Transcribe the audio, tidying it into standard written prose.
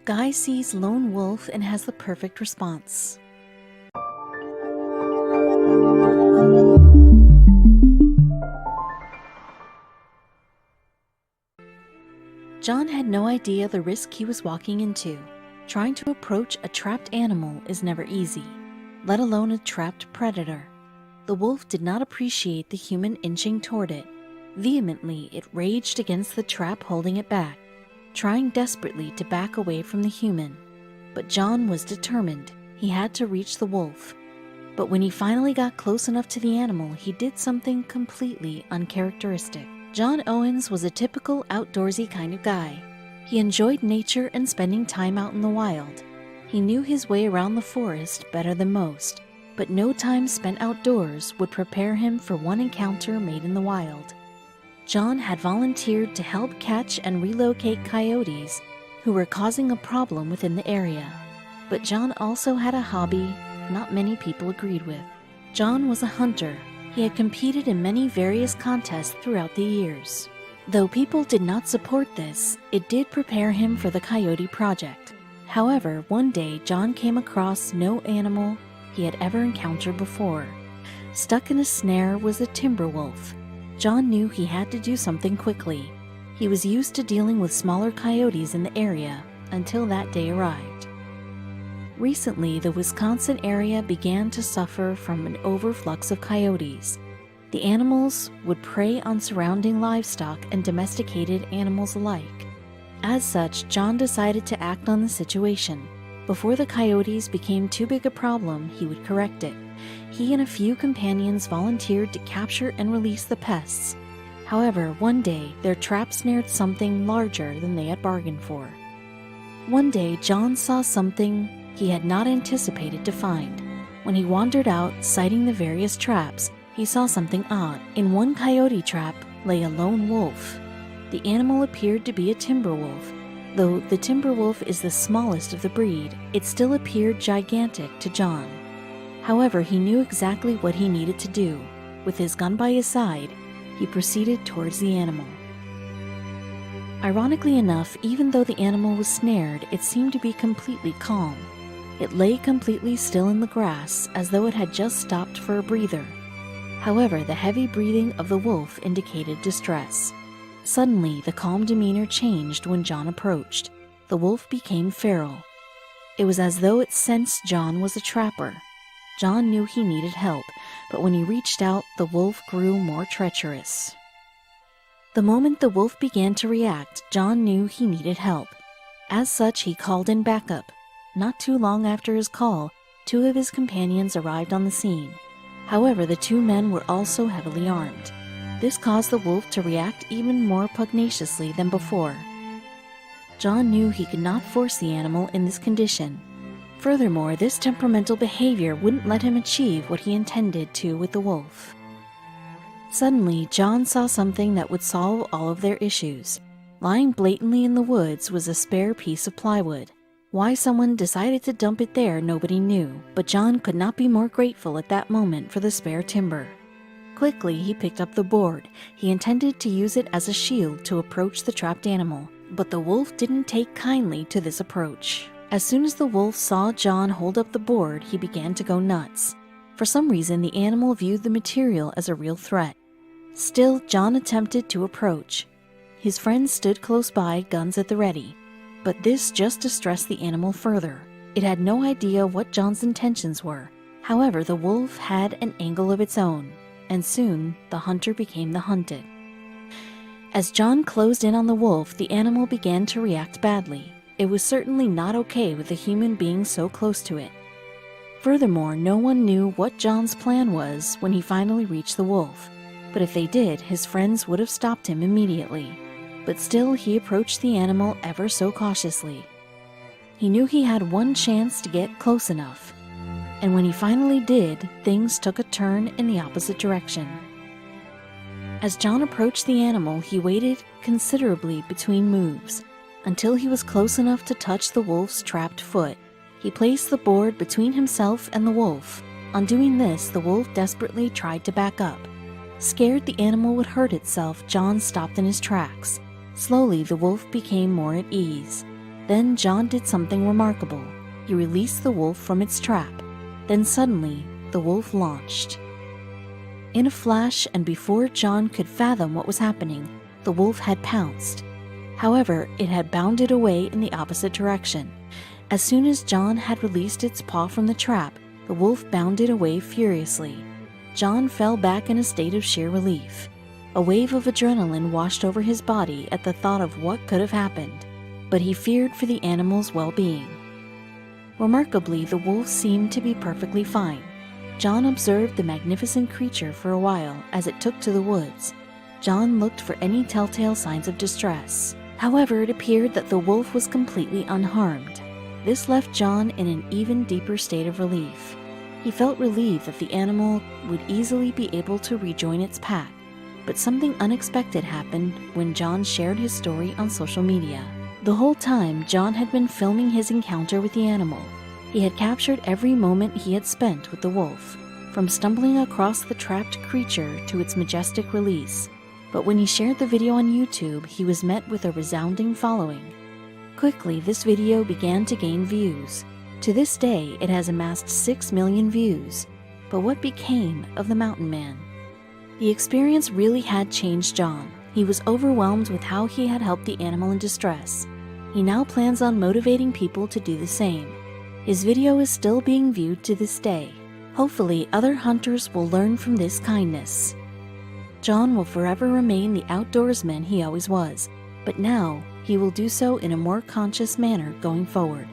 Guy sees lone wolf and has the perfect response. John had no idea the risk he was walking into. Trying to approach a trapped animal is never easy, let alone a trapped predator. The wolf did not appreciate the human inching toward it. Vehemently, it raged against the trap holding it back, trying desperately to back away from the human. But John was determined. He had to reach the wolf. But when he finally got close enough to the animal, he did something completely uncharacteristic. John Owens was a typical outdoorsy kind of guy. He enjoyed nature and spending time out in the wild. He knew his way around the forest better than most, but no time spent outdoors would prepare him for one encounter made in the wild. John had volunteered to help catch and relocate coyotes who were causing a problem within the area. But John also had a hobby not many people agreed with. John was a hunter. He had competed in many various contests throughout the years. Though people did not support this, it did prepare him for the coyote project. However, one day John came across no animal he had ever encountered before. Stuck in a snare was a timber wolf. John knew he had to do something quickly. He was used to dealing with smaller coyotes in the area until that day arrived. Recently, the Wisconsin area began to suffer from an overflux of coyotes. The animals would prey on surrounding livestock and domesticated animals alike. As such, John decided to act on the situation. Before the coyotes became too big a problem, he would correct it. He and a few companions volunteered to capture and release the pests. However, one day, their trap snared something larger than they had bargained for. One day, John saw something he had not anticipated to find. When he wandered out, sighting the various traps, he saw something odd. In one coyote trap lay a lone wolf. The animal appeared to be a timber wolf. Though the timber wolf is the smallest of the breed, it still appeared gigantic to John. However, he knew exactly what he needed to do. With his gun by his side, he proceeded towards the animal. Ironically enough, even though the animal was snared, it seemed to be completely calm. It lay completely still in the grass, as though it had just stopped for a breather. However, the heavy breathing of the wolf indicated distress. Suddenly, the calm demeanor changed when John approached. The wolf became feral. It was as though it sensed John was a trapper. John knew he needed help, but when he reached out, the wolf grew more treacherous. The moment the wolf began to react, John knew he needed help. As such, he called in backup. Not too long after his call, two of his companions arrived on the scene. However, the two men were also heavily armed. This caused the wolf to react even more pugnaciously than before. John knew he could not force the animal in this condition. Furthermore, this temperamental behavior wouldn't let him achieve what he intended to with the wolf. Suddenly, John saw something that would solve all of their issues. Lying blatantly in the woods was a spare piece of plywood. Why someone decided to dump it there, nobody knew, but John could not be more grateful at that moment for the spare timber. Quickly, he picked up the board. He intended to use it as a shield to approach the trapped animal, but the wolf didn't take kindly to this approach. As soon as the wolf saw John hold up the board, he began to go nuts. For some reason, the animal viewed the material as a real threat. Still, John attempted to approach. His friends stood close by, guns at the ready. But this just distressed the animal further. It had no idea what John's intentions were. However, the wolf had an angle of its own, and soon the hunter became the hunted. As John closed in on the wolf, the animal began to react badly. It was certainly not okay with a human being so close to it. Furthermore, no one knew what John's plan was when he finally reached the wolf. But if they did, his friends would have stopped him immediately. But still, he approached the animal ever so cautiously. He knew he had one chance to get close enough. And when he finally did, things took a turn in the opposite direction. As John approached the animal, he waited considerably between moves, until he was close enough to touch the wolf's trapped foot. He placed the board between himself and the wolf. On doing this, the wolf desperately tried to back up. Scared the animal would hurt itself, John stopped in his tracks. Slowly, the wolf became more at ease. Then John did something remarkable. He released the wolf from its trap. Then suddenly, the wolf launched. In a flash, and before John could fathom what was happening, the wolf had pounced. However, it had bounded away in the opposite direction. As soon as John had released its paw from the trap, the wolf bounded away furiously. John fell back in a state of sheer relief. A wave of adrenaline washed over his body at the thought of what could have happened, but he feared for the animal's well-being. Remarkably, the wolf seemed to be perfectly fine. John observed the magnificent creature for a while as it took to the woods. John looked for any telltale signs of distress. However, it appeared that the wolf was completely unharmed. This left John in an even deeper state of relief. He felt relieved that the animal would easily be able to rejoin its pack. But something unexpected happened when John shared his story on social media. The whole time, John had been filming his encounter with the animal. He had captured every moment he had spent with the wolf, from stumbling across the trapped creature to its majestic release. But when he shared the video on YouTube, he was met with a resounding following. Quickly, this video began to gain views. To this day, it has amassed 6 million views. But what became of the mountain man? The experience really had changed John. He was overwhelmed with how he had helped the animal in distress. He now plans on motivating people to do the same. His video is still being viewed to this day. Hopefully, other hunters will learn from this kindness. John will forever remain the outdoorsman he always was, but now he will do so in a more conscious manner going forward.